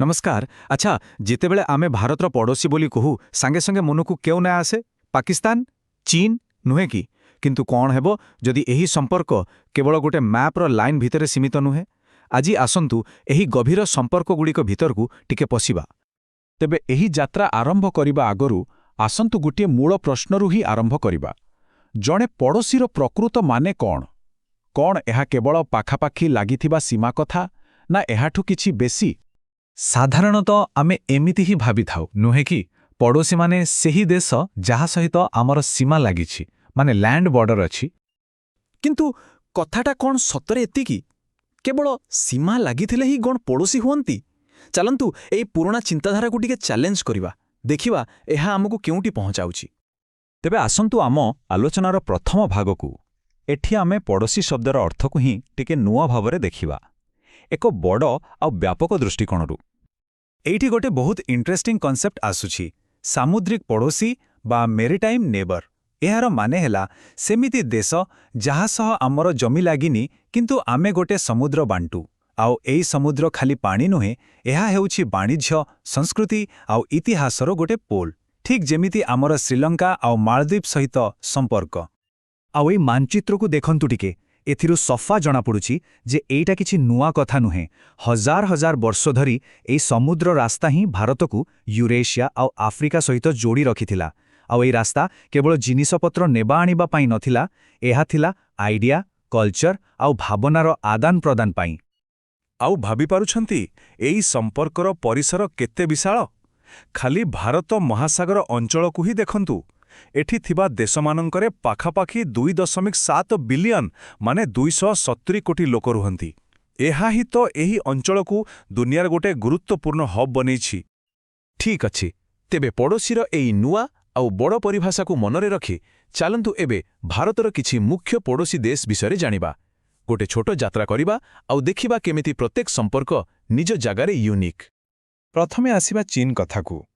नमस्कार। अच्छा, जितेबेले आमे भारतर पड़ोशी बोली कहू सांगे सांगे मनकू क्यों ना आसे पाकिस्तान चीन नुहे कि किंतु कौन हेबो जदि एही संपर्क केवल गोटे मैप्र लाइन भितर सीमित नुहे। आज आसंतु एही गभीर संपर्कगुड़िक भितरकू टिके पशिबा। तेबे एही यात्रा आरंभ करिबा आगरु आसंतु गोटे मूल प्रश्नरु ही आरंभ करिबा। जणे पड़ोशीर प्रकृत माने कौन? कौन एहा केवल पाखापाखी लागिथिबा सीमा कथा ना एहाठु किछि बेसी? साधारणतः आमे एमिति ही भावी थाउ नुहे कि पड़ोशी माने सेही देश जहा सहित आमर सीमा लागिछि माने लैंड बॉर्डर अछि। किंतु कथाटा कौन सतरे एतिकी केवल सीमा लागिथिले ही गण पड़ोशी हुअंती? चलंतु एई पुराना चिंताधारा को टिके चैलेंज करिबा, देखिबा एहा हमकु केउटी पहुंचाउछि। तेबे आसंतु आम आलोचनार प्रथम भागकू एठी आमे पड़ोशी शब्दर अर्थकू ही टिके नुआ भावरे देखिबा, एक बड़ आ व्यापक दृष्टिकोणरू। एइठी गोटे बहुत इंटरेस्टिंग कॉन्सेप्ट आसुछि, सामुद्रिक पड़ोशी बा मेरीटाइम नेबर। एहार माने हेला सेमिति देश जहा सह आमर जमी लागिनी किंतु आमे गोटे समुद्र बांटू। आउ एई समुद्र खाली पानी नुहे, एहा हेउछि वाणिज्य संस्कृति आउ इतिहासर गोटे पोल, ठीक जेमिति आमर श्रीलंका आउ मालद्वीप सहित संपर्क। आउ एई मानचित्रकू देखंतु टिके, एथिरु सफा जଣା पड़ुछि जे एइटा किछि नुआ कथा नुहे। हजार हजार वर्ष धरी एई समुद्र रास्ता ही भारतकू यूरेशिया आउ आफ्रिका सहित जोड़ी रखिथिला। आउ एई रास्ता केवल जिनिसपत्र नेबा आनिबा पाई नथिला, एहा थिला आइडिया, कल्चर आउ भावनार आदान प्रदान पाई। आउ भाबी पारुछंती एई संपर्कर परिसर केते विशाल? खाली भारत महासागर अंचलकू ही देखंतु। एठी थिबा देशमानंकरे पाखापाखी 2.7 बिलियन माने 270 कोटी लोक रुहंती। एहा ही तो एही अंचलकू दुनियार गोटे गुरुत्वपूर्ण हब बनेछि। ठीक अछि, तेबे पड़ोशीर एई नुआ आउ बड़ परिभाषाकू मनरे रखी चालंतु एबे भारतर किछि मुख्य पड़ोशी देश विषय जानिबा। गोटे छोट यात्रा करिबा आउ देखिबा केमिति प्रत्येक संपर्क निज जगारे यूनिक। प्रथमे आसिबा चीन कथाकू।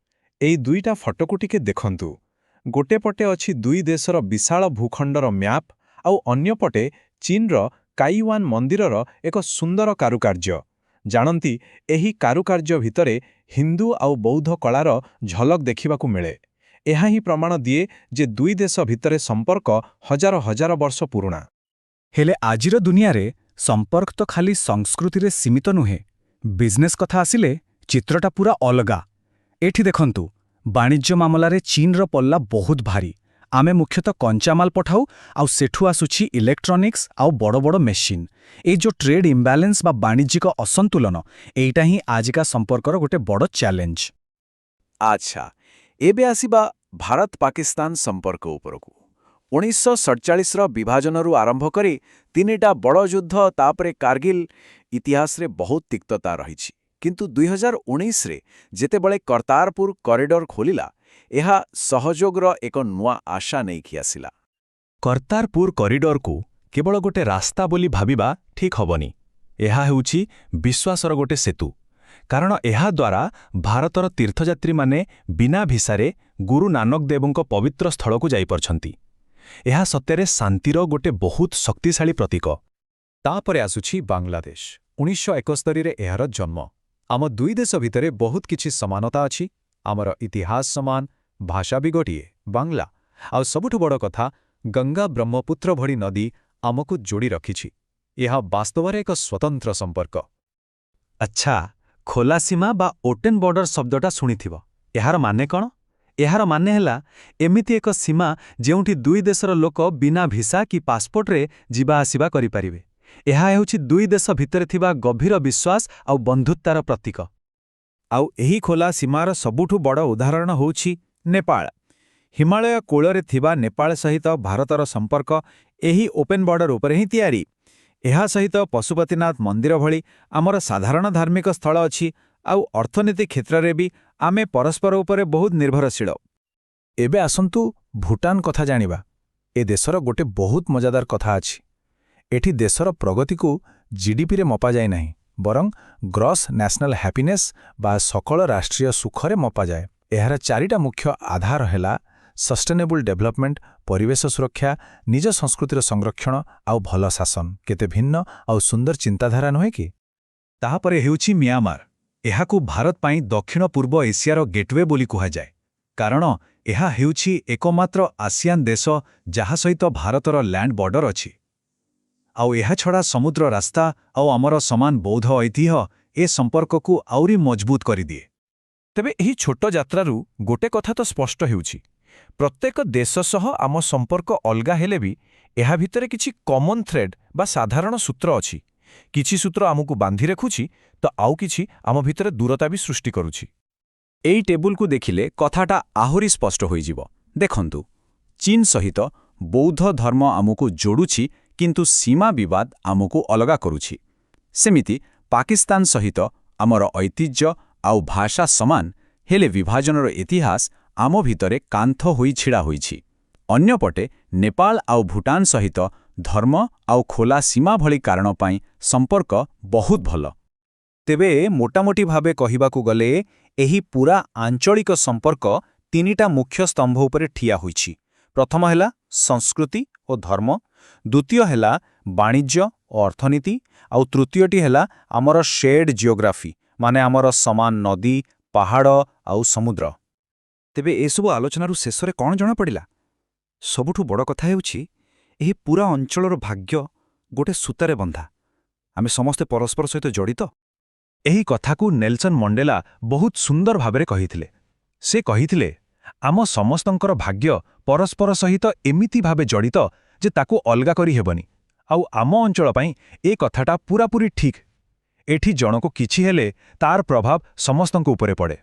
एई दुईटा फटोकू टिके देखंतु। गोटे पटे अछि दुई देशर विशाल भूखंडर मैप आउ अन्य पटे चीनर काइवान मंदिरर एक सुंदर कारुकार्य। जानती एही कारुकार्य भितरे हिंदू आउ बौद्ध कलार झलक देखिबाकू मिले। एहा ही प्रमाण दिए जे दुई देश भितरे संपर्क हजार हजार वर्ष पुराणा। हेले आजिर दुनिया रे संपर्क तो खाली संस्कृति रे सीमित नुहे। बिजनेस कथा आसिले चित्रटा पूरा अलगा। एठी देखंतु वाणिज्य मामलारे चीनर पल्ला बहुत भारी। आमे मुख्यतः कंचामाल पठाऊ आउ सेठू आसुछि इलेक्ट्रॉनिक्स आउ बड़ बड़ मेसिन। ए जो ट्रेड इम्बैलेंस बा वाणिज्यिक असंतुलन, एइटा ही आजिका संपर्कर गोटे बड़ चैलेंज। अच्छा, एबे आसिबा भारत पाकिस्तान संपर्क उपरकू। 1947 विभाजनरू आरंभ करी तीनिटा बड़ युद्ध तापरे कारगिल इतिहास रे बहुत तिक्तता रहिछि। किंतु 2019 रे जेतेबळे करतारपुर कॉरिडोर खोलिला, एहा सहयोगर एक नुआ आशा नेइकि आसिला। करतारपुर कॉरिडोर को केवल गोटे रास्ता बोली भाबिबा ठीक हबनी। एहा हेउछि विश्वासर गोटे सेतु। कारण एहा द्वारा भारतर तीर्थयात्री माने बिना भिसारे गुरु नानक देवंक पवित्र स्थल को जाई परछंती। एहा सत्यरे शांतिर गोटे बहुत शक्तिशाली प्रतीक। तापरे आसुछि बांग्लादेश। 1971 रे एहार जन्म। आम दुई देश भितरे बहुत किछि समानता अछि। आमर इतिहास समान, भाषा भी गोटिए बांग्ला। आउ सबुठु बड़ कथा, गंगा ब्रह्मपुत्र भड़ी नदी आमकू जोड़ी रखिछि। एहा वास्तवरे एक स्वतंत्र संपर्क। अच्छा, खोला सीमा बा ओटेन बॉर्डर शब्दटा शुणिथिबो। एहार माने कौन? एहार माने हेला एमिति एक सीमा जेउठी दुई देशर लोक बिना भिसा कि पासपोर्ट रे जिबा आसिबा करि पारिबे। एहा हेउछि दुई देश भितरे थिबा गभीर विश्वास आउ बंधुत्वार प्रतीक। आउ एही खोला सीमार सबुठु बड़ उदाहरण होउछि नेपाळ। हिमालय कोଳରେ थिबा नेपाळ सहित भारतर संपर्क एही ओपेन बॉर्डर उपरे ही तयारी। एहा सहित पशुपतिनाथ मंदिर भଳି आमर साधारण धार्मिक स्थल अछि। आउ अर्थनीति क्षेत्र रे भी आमे परस्पर उपरे बहुत निर्भरशील। एबे आसंतु भूटान कथा जानिबा। ए देशर गोटे बहुत मजादार कथा अछि। एठी देशर प्रगति को जीडीपी रे मपा जाय नाही, बरं ग्रॉस नेशनल हैप्पीनेस बा सकल राष्ट्रीय सुखरे मपा जाए। एहार चारिटा मुख्य आधार हेला सस्टेनेबल डेवलपमेंट, परिवेश सुरक्षा, निज संस्कृतिर संरक्षण आउ भल शासन। केते भिन्न आउ सुंदर चिंताधारा नुहे कि? ताहापरे हेउछि म्यांमार। ଏହାକୁ ଭାରତ ପାଇଁ ଦକ୍ଷିଣ ପୂର୍ବ ଏସିଆର ଗେଟୱେ ବୋଲି କୁହାଯାଏ କାରଣ ଏହା ହେଉଛି ଏକମାତ୍ର ଆସିଆନ୍ ଦେଶ ଯାହା ସହିତ ଭାରତର ଲ୍ୟାଣ୍ଡ ବର୍ଡର ଅଛି। ଆଉ ଏହାଛଡ଼ା ସମୁଦ୍ର ରାସ୍ତା ଆଉ ଆମର ସମାନ ବୌଦ୍ଧ ଐତିହ୍ୟ ଏ ସମ୍ପର୍କକୁ ଆହୁରି ମଜବୁତ କରିଦିଏ। ତେବେ ଏହି ଛୋଟ ଯାତ୍ରାରୁ ଗୋଟେ କଥା ତ ସ୍ପଷ୍ଟ ହେଉଛି, ପ୍ରତ୍ୟେକ ଦେଶ ସହ ଆମ ସମ୍ପର୍କ ଅଲଗା ହେଲେ ବି ଏହା ଭିତରେ କିଛି କମନ୍ ଥ୍ରେଡ୍ ବା ସାଧାରଣ ସୂତ୍ର ଅଛି। କିଛି ସୂତ୍ର ଆମକୁ ବାନ୍ଧି ରଖୁଛି ତ ଆଉ କିଛି ଆମ ଭିତରେ ଦୂରତା ବି ସୃଷ୍ଟି କରୁଛି। ଏଇ ଟେବୁଲକୁ ଦେଖିଲେ କଥାଟା ଆହୁରି ସ୍ପଷ୍ଟ ହୋଇଯିବ। ଦେଖନ୍ତୁ, ଚୀନ ସହିତ ବୌଦ୍ଧ ଧର୍ମ ଆମକୁ ଯୋଡୁଛି କିନ୍ତୁ ସୀମା ବିବାଦ ଆମକୁ ଅଲଗା କରୁଛି। ସେମିତି ପାକିସ୍ତାନ ସହିତ ଆମର ଐତିହ୍ୟ ଆଉ ଭାଷା ସମାନ ହେଲେ ବିଭାଜନର ଇତିହାସ ଆମ ଭିତରେ କାନ୍ଥ ହୋଇ ଛିଡ଼ା ହୋଇଛି। ଅନ୍ୟପଟେ ନେପାଳ ଆଉ ଭୁଟାନ ସହିତ ଧର୍ମ ଆଉ ଖୋଲା ସୀମା ଭଳି କାରଣ ପାଇଁ ସମ୍ପର୍କ ବହୁତ ଭଲ। ତେବେ ମୋଟାମୋଟି ଭାବେ କହିବାକୁ ଗଲେ ଏହି ପୂରା ଆଞ୍ଚଳିକ ସମ୍ପର୍କ ତିନିଟା ମୁଖ୍ୟ ସ୍ତମ୍ଭ ଉପରେ ଠିଆ ହୋଇଛି। ପ୍ରଥମ ହେଲା ସଂସ୍କୃତି ଓ ଧର୍ମ, ଦ୍ୱିତୀୟ ହେଲା ବାଣିଜ୍ୟ ଓ ଅର୍ଥନୀତି, ଆଉ ତୃତୀୟଟି ହେଲା ଆମର ଶେଡ୍ ଜିଓଗ୍ରାଫି, ମାନେ ଆମର ସମାନ ନଦୀ, ପାହାଡ଼ ଆଉ ସମୁଦ୍ର। ତେବେ ଏସବୁ ଆଲୋଚନାରୁ ଶେଷରେ କ'ଣ ଜଣାପଡ଼ିଲା? ସବୁଠୁ ବଡ଼ କଥା ହେଉଛି ଏହି ପୂରା ଅଞ୍ଚଳର ଭାଗ୍ୟ ଗୋଟେ ସୂତାରେ ବନ୍ଧା। ଆମେ ସମସ୍ତେ ପରସ୍ପର ସହିତ ଜଡ଼ିତ। ଏହି କଥାକୁ ନେଲସନ୍ ମଣ୍ଡେଲା ବହୁତ ସୁନ୍ଦର ଭାବରେ କହିଥିଲେ। ସେ କହିଥିଲେ, ଆମ ସମସ୍ତଙ୍କର ଭାଗ୍ୟ ପରସ୍ପର ସହିତ ଏମିତି ଭାବେ ଜଡ଼ିତ ଯେ ତାକୁ ଅଲଗା କରି ହେବନି। ଆଉ ଆମ ଅଞ୍ଚଳ ପାଇଁ ଏ କଥାଟା ପୂରାପୂରି ଠିକ୍। ଏଠି ଜଣକୁ କିଛି ହେଲେ ତାର ପ୍ରଭାବ ସମସ୍ତଙ୍କ ଉପରେ ପଡ଼େ।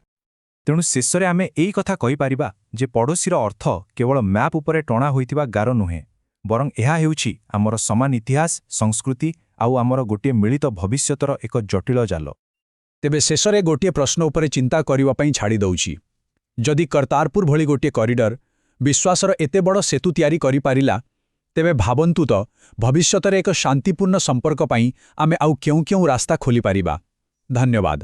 ତେଣୁ ଶେଷରେ ଆମେ ଏଇ କଥା କହିପାରିବା ଯେ ପଡ଼ୋଶୀର ଅର୍ଥ କେବଳ ମ୍ୟାପ୍ ଉପରେ ଟଣା ହୋଇଥିବା ଗାର ନୁହେଁ, ବରଂ ଏହା ହେଉଛି ଆମର ସମାନ ଇତିହାସ, ସଂସ୍କୃତି ଆଉ ଆମର ଗୋଟିଏ ମିଳିତ ଭବିଷ୍ୟତର ଏକ ଜଟିଳ ଜାଲ। ତେବେ ଶେଷରେ ଗୋଟିଏ ପ୍ରଶ୍ନ ଉପରେ ଚିନ୍ତା କରିବା ପାଇଁ ଛାଡ଼ି ଦେଉଛି। ଯଦି କର୍ତ୍ତାରପୁର ଭଳି ଗୋଟିଏ କରିଡର ବିଶ୍ୱାସର ଏତେ ବଡ଼ ସେତୁ ତିଆରି କରିପାରିଲା, ତେବେ ଭାବନ୍ତୁ ତ ଭବିଷ୍ୟତରେ ଏକ ଶାନ୍ତିପୂର୍ଣ୍ଣ ସମ୍ପର୍କ ପାଇଁ ଆମେ ଆଉ କେଉଁ କେଉଁ ରାସ୍ତା ଖୋଲିପାରିବା। ଧନ୍ୟବାଦ।